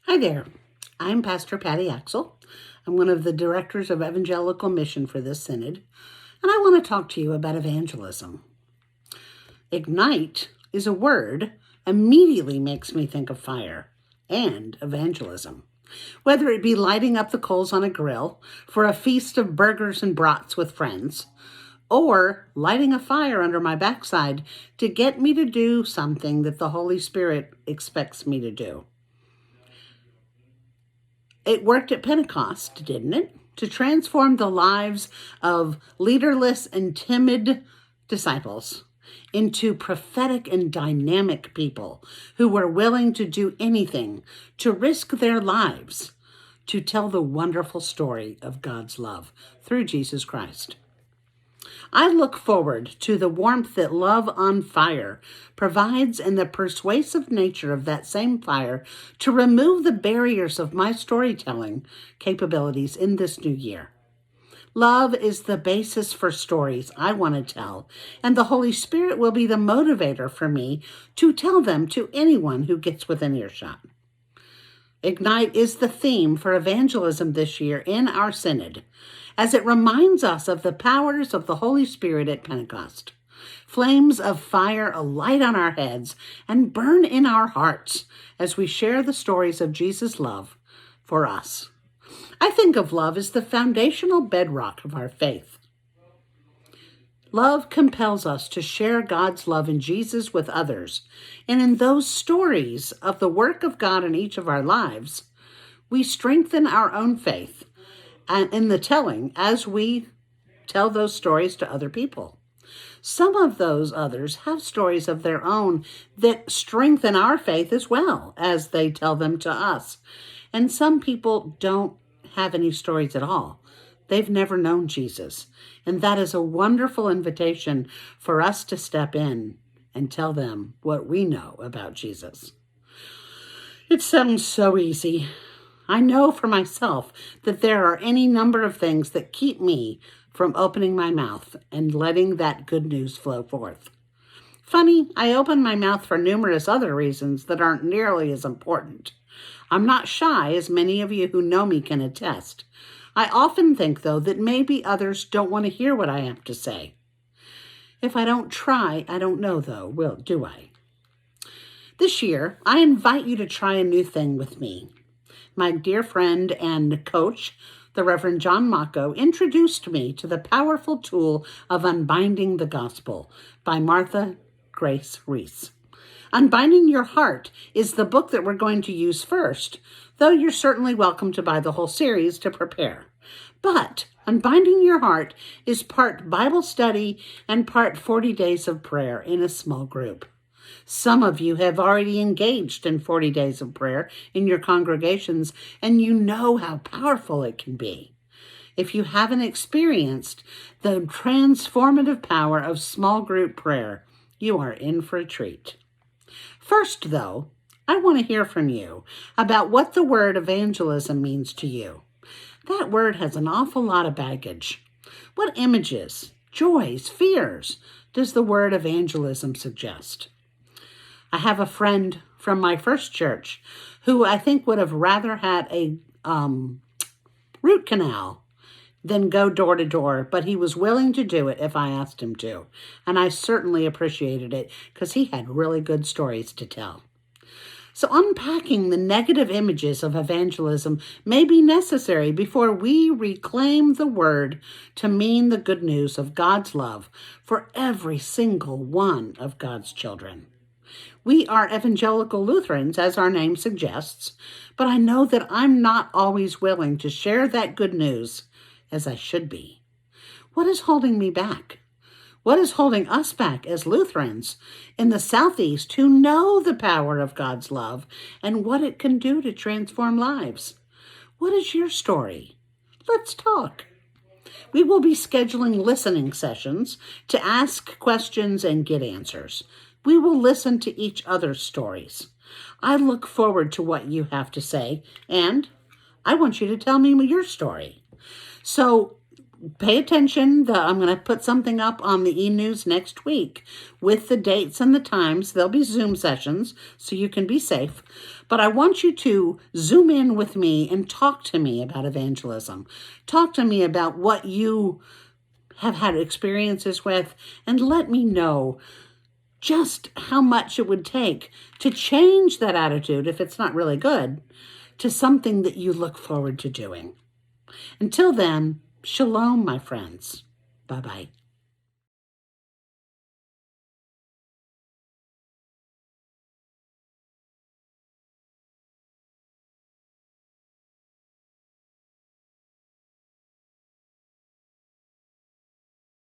Hi there. I'm Pastor Patty Axel. I'm one of the directors of Evangelical Mission for this synod, and I want to talk to you about evangelism. Ignite is a word immediately makes me think of fire and evangelism. Whether it be lighting up the coals on a grill for a feast of burgers and brats with friends, or lighting a fire under my backside to get me to do something that the Holy Spirit expects me to do. It worked at Pentecost, didn't it? To transform the lives of leaderless and timid disciples into prophetic and dynamic people who were willing to do anything, to risk their lives, to tell the wonderful story of God's love through Jesus Christ. I look forward to the warmth that Love on Fire provides and the persuasive nature of that same fire to remove the barriers of my storytelling capabilities in this new year. Love is the basis for stories I want to tell, and the Holy Spirit will be the motivator for me to tell them to anyone who gets within earshot. Ignite is the theme for evangelism this year in our synod, as it reminds us of the powers of the Holy Spirit at Pentecost. Flames of fire alight on our heads and burn in our hearts as we share the stories of Jesus' love for us. I think of love as the foundational bedrock of our faith. Love compels us to share God's love in Jesus with others. And in those stories of the work of God in each of our lives, we strengthen our own faith and in the telling as we tell those stories to other people. Some of those others have stories of their own that strengthen our faith as well as they tell them to us. And some people don't have any stories at all. They've never known Jesus. And that is a wonderful invitation for us to step in and tell them what we know about Jesus. It sounds so easy. I know for myself that there are any number of things that keep me from opening my mouth and letting that good news flow forth. Funny, I open my mouth for numerous other reasons that aren't nearly as important. I'm not shy, as many of you who know me can attest. I often think, though, that maybe others don't want to hear what I have to say. If I don't try, I don't know, though, do I? This year, I invite you to try a new thing with me. My dear friend and coach, the Reverend John Mocco, introduced me to the powerful tool of Unbinding the Gospel by Martha Grace Reese. Unbinding Your Heart is the book that we're going to use first, though you're certainly welcome to buy the whole series to prepare. But Unbinding Your Heart is part Bible study and part 40 days of prayer in a small group. Some of you have already engaged in 40 days of prayer in your congregations, and you know how powerful it can be. If you haven't experienced the transformative power of small group prayer, you are in for a treat. First, though, I want to hear from you about what the word evangelism means to you. That word has an awful lot of baggage. What images, joys, fears does the word evangelism suggest? I have a friend from my first church who I think would have rather had a root canal than go door to door, but he was willing to do it if I asked him to. And I certainly appreciated it because he had really good stories to tell. So unpacking the negative images of evangelism may be necessary before we reclaim the word to mean the good news of God's love for every single one of God's children. We are evangelical Lutherans, as our name suggests, but I know that I'm not always willing to share that good news as I should be. What is holding me back? What is holding us back as Lutherans in the Southeast who know the power of God's love and what it can do to transform lives? What is your story? Let's talk. We will be scheduling listening sessions to ask questions and get answers. We will listen to each other's stories. I look forward to what you have to say, and I want you to tell me your story. So pay attention. I'm going to put something up on the e-news next week with the dates and the times. There'll be Zoom sessions, so you can be safe. But I want you to Zoom in with me and talk to me about evangelism. Talk to me about what you have had experiences with, and let me know just how much it would take to change that attitude, if it's not really good, to something that you look forward to doing. Until then, shalom, my friends. Bye-bye.